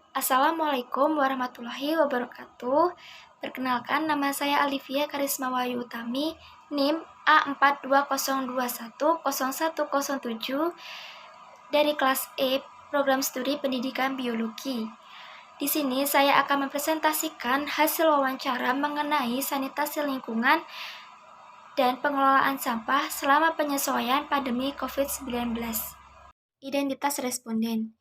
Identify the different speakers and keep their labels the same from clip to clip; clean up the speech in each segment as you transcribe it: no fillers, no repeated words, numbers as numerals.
Speaker 1: Assalamualaikum warahmatullahi wabarakatuh. Perkenalkan, nama saya Alivia Karisma Wahyu Utami, NIM A4202101007 dari kelas E, Program Studi Pendidikan Biologi. Di sini saya akan mempresentasikan hasil wawancara mengenai sanitasi lingkungan dan pengelolaan sampah selama penyesuaian pandemi COVID-19. Identitas responden.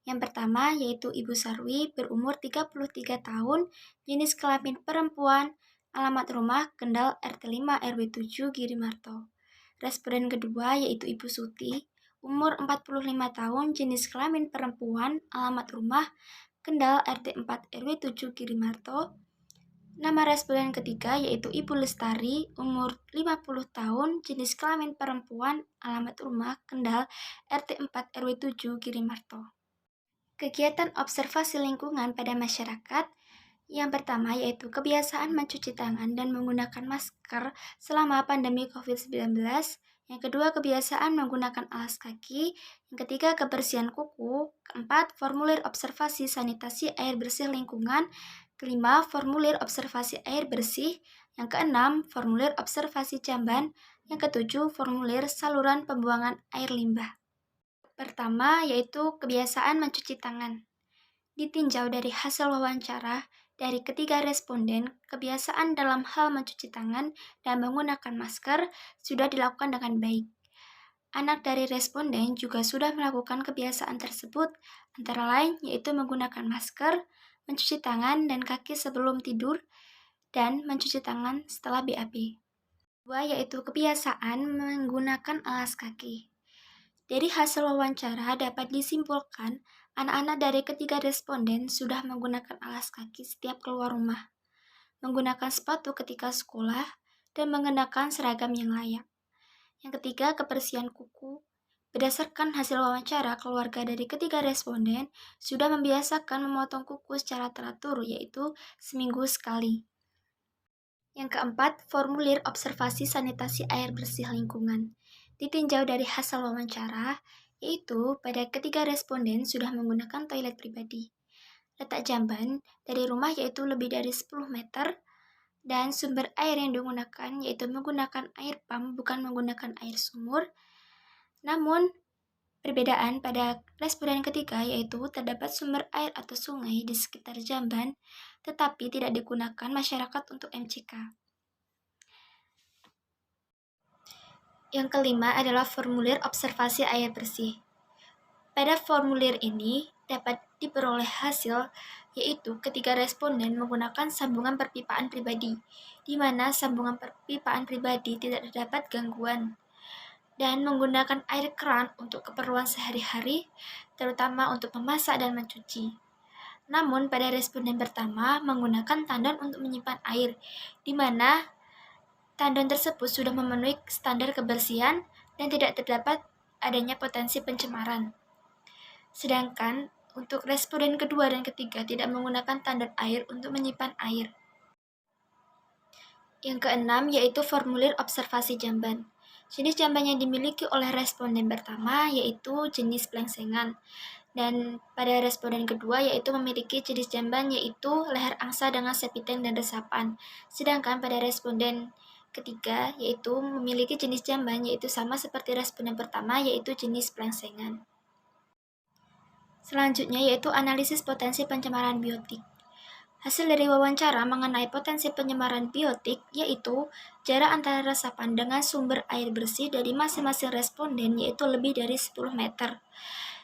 Speaker 1: Yang pertama yaitu Ibu Sarwi, berumur 33 tahun, jenis kelamin perempuan, alamat rumah Kendal RT 5 RW 7 Girimarto. Responden kedua yaitu Ibu Suti, umur 45 tahun, jenis kelamin perempuan, alamat rumah Kendal RT 4 RW 7 Girimarto. Nama responden ketiga yaitu Ibu Lestari, umur 50 tahun, jenis kelamin perempuan, alamat rumah Kendal RT 4 RW 7 Girimarto. Kegiatan observasi lingkungan pada masyarakat. Yang pertama yaitu kebiasaan mencuci tangan dan menggunakan masker selama pandemi COVID-19. Yang kedua, kebiasaan menggunakan alas kaki. Yang ketiga, kebersihan kuku. Keempat, formulir observasi sanitasi air bersih lingkungan. Kelima, formulir observasi air bersih. Yang keenam, formulir observasi jamban. Yang ketujuh, formulir saluran pembuangan air limbah. Pertama, yaitu kebiasaan mencuci tangan. Ditinjau dari hasil wawancara, dari ketiga responden, kebiasaan dalam hal mencuci tangan dan menggunakan masker sudah dilakukan dengan baik. Anak dari responden juga sudah melakukan kebiasaan tersebut, antara lain yaitu menggunakan masker, mencuci tangan dan kaki sebelum tidur, dan mencuci tangan setelah BAB. Dua, yaitu kebiasaan menggunakan alas kaki. Dari hasil wawancara dapat disimpulkan, anak-anak dari ketiga responden sudah menggunakan alas kaki setiap keluar rumah, menggunakan sepatu ketika sekolah, dan mengenakan seragam yang layak. Yang ketiga, kebersihan kuku. Berdasarkan hasil wawancara, keluarga dari ketiga responden sudah membiasakan memotong kuku secara teratur, yaitu seminggu sekali. Yang keempat, formulir observasi sanitasi air bersih lingkungan. Ditinjau dari hasil wawancara, yaitu pada ketiga responden sudah menggunakan toilet pribadi. Letak jamban dari rumah yaitu lebih dari 10 meter, dan sumber air yang digunakan yaitu menggunakan air pump, bukan menggunakan air sumur. Namun, perbedaan pada responden ketiga yaitu terdapat sumber air atau sungai di sekitar jamban, tetapi tidak digunakan masyarakat untuk MCK. Yang kelima adalah formulir observasi air bersih. Pada formulir ini dapat diperoleh hasil yaitu ketiga responden menggunakan sambungan perpipaan pribadi, di mana sambungan perpipaan pribadi tidak terdapat gangguan, dan menggunakan air keran untuk keperluan sehari-hari, terutama untuk memasak dan mencuci. Namun pada responden pertama menggunakan tandon untuk menyimpan air, di mana tandon tersebut sudah memenuhi standar kebersihan dan tidak terdapat adanya potensi pencemaran. Sedangkan untuk responden kedua dan ketiga tidak menggunakan tandon air untuk menyimpan air. Yang keenam yaitu formulir observasi jamban. Jenis jamban yang dimiliki oleh responden pertama yaitu jenis plengsengan. Dan pada responden kedua yaitu memiliki jenis jamban yaitu leher angsa dengan septic dan resapan. Sedangkan pada responden ketiga yaitu memiliki jenis jamban yaitu sama seperti responden pertama yaitu jenis plengsengan. Selanjutnya yaitu analisis potensi pencemaran biotik. Hasil dari wawancara mengenai potensi pencemaran biotik yaitu jarak antara resapan dengan sumber air bersih dari masing-masing responden yaitu lebih dari 10 meter.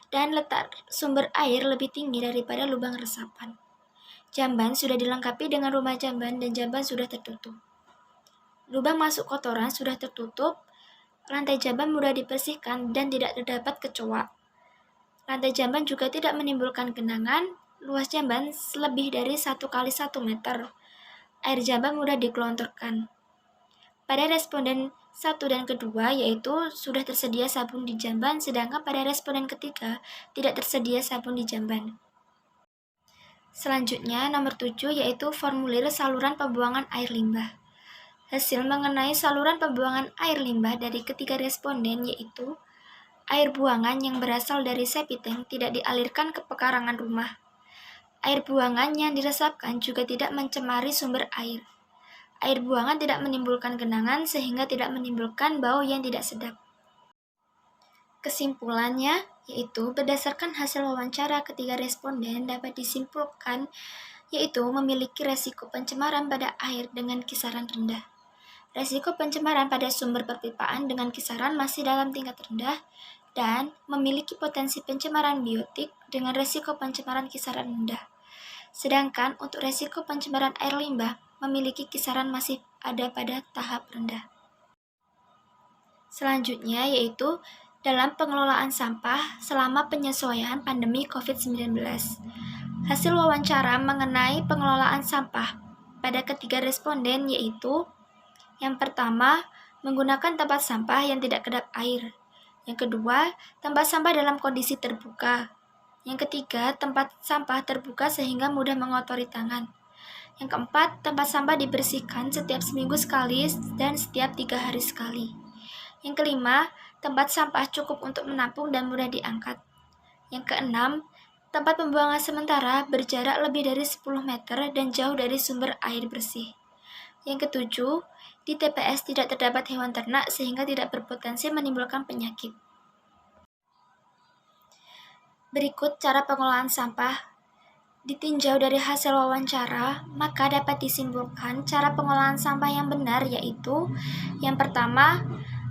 Speaker 1: Dan letak sumber air lebih tinggi daripada lubang resapan. Jamban sudah dilengkapi dengan rumah jamban dan jamban sudah tertutup. Lubang masuk kotoran sudah tertutup, lantai jamban mudah dibersihkan dan tidak terdapat kecoa. Lantai jamban juga tidak menimbulkan genangan, luas jamban lebih dari 1 kali 1 meter. Air jamban mudah digelontorkan. Pada responden 1 dan kedua yaitu sudah tersedia sabun di jamban, sedangkan pada responden ketiga tidak tersedia sabun di jamban. Selanjutnya nomor 7 yaitu formulir saluran pembuangan air limbah. Hasil mengenai saluran pembuangan air limbah dari ketiga responden yaitu air buangan yang berasal dari septic tank tidak dialirkan ke pekarangan rumah. Air buangan yang diresapkan juga tidak mencemari sumber air. Air buangan tidak menimbulkan genangan sehingga tidak menimbulkan bau yang tidak sedap. Kesimpulannya, yaitu berdasarkan hasil wawancara ketiga responden dapat disimpulkan yaitu memiliki resiko pencemaran pada air dengan kisaran rendah. Resiko pencemaran pada sumber perpipaan dengan kisaran masih dalam tingkat rendah dan memiliki potensi pencemaran biotik dengan resiko pencemaran kisaran rendah. Sedangkan untuk resiko pencemaran air limbah memiliki kisaran masih ada pada tahap rendah. Selanjutnya yaitu dalam pengelolaan sampah selama penyesuaian pandemi COVID-19. Hasil wawancara mengenai pengelolaan sampah pada ketiga responden yaitu yang pertama, menggunakan tempat sampah yang tidak kedap air. Yang kedua, tempat sampah dalam kondisi terbuka. Yang ketiga, tempat sampah terbuka sehingga mudah mengotori tangan. Yang keempat, tempat sampah dibersihkan setiap seminggu sekali dan setiap 3 hari sekali. Yang kelima, tempat sampah cukup untuk menampung dan mudah diangkat. Yang keenam, tempat pembuangan sementara berjarak lebih dari 10 meter dan jauh dari sumber air bersih. Yang ketujuh, di TPS tidak terdapat hewan ternak sehingga tidak berpotensi menimbulkan penyakit. Berikut cara pengelolaan sampah. Ditinjau dari hasil wawancara, maka dapat disimpulkan cara pengolahan sampah yang benar yaitu yang pertama,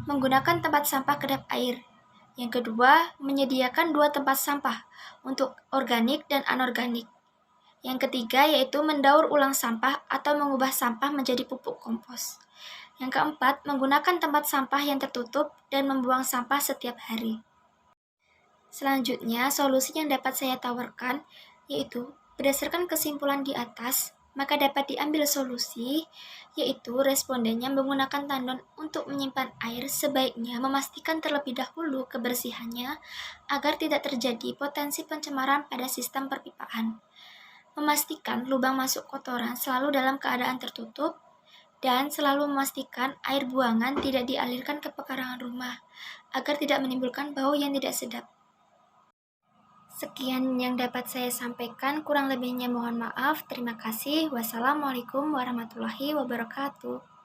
Speaker 1: menggunakan tempat sampah kedap air. Yang kedua, menyediakan 2 tempat sampah untuk organik dan anorganik. Yang ketiga yaitu mendaur ulang sampah atau mengubah sampah menjadi pupuk kompos. Yang keempat, menggunakan tempat sampah yang tertutup dan membuang sampah setiap hari. Selanjutnya, solusi yang dapat saya tawarkan yaitu berdasarkan kesimpulan di atas, maka dapat diambil solusi yaitu respondennya menggunakan tandon untuk menyimpan air sebaiknya memastikan terlebih dahulu kebersihannya agar tidak terjadi potensi pencemaran pada sistem perpipaan. Memastikan lubang masuk kotoran selalu dalam keadaan tertutup, dan selalu memastikan air buangan tidak dialirkan ke pekarangan rumah, agar tidak menimbulkan bau yang tidak sedap. Sekian yang dapat saya sampaikan, kurang lebihnya mohon maaf. Terima kasih. Wassalamualaikum warahmatullahi wabarakatuh.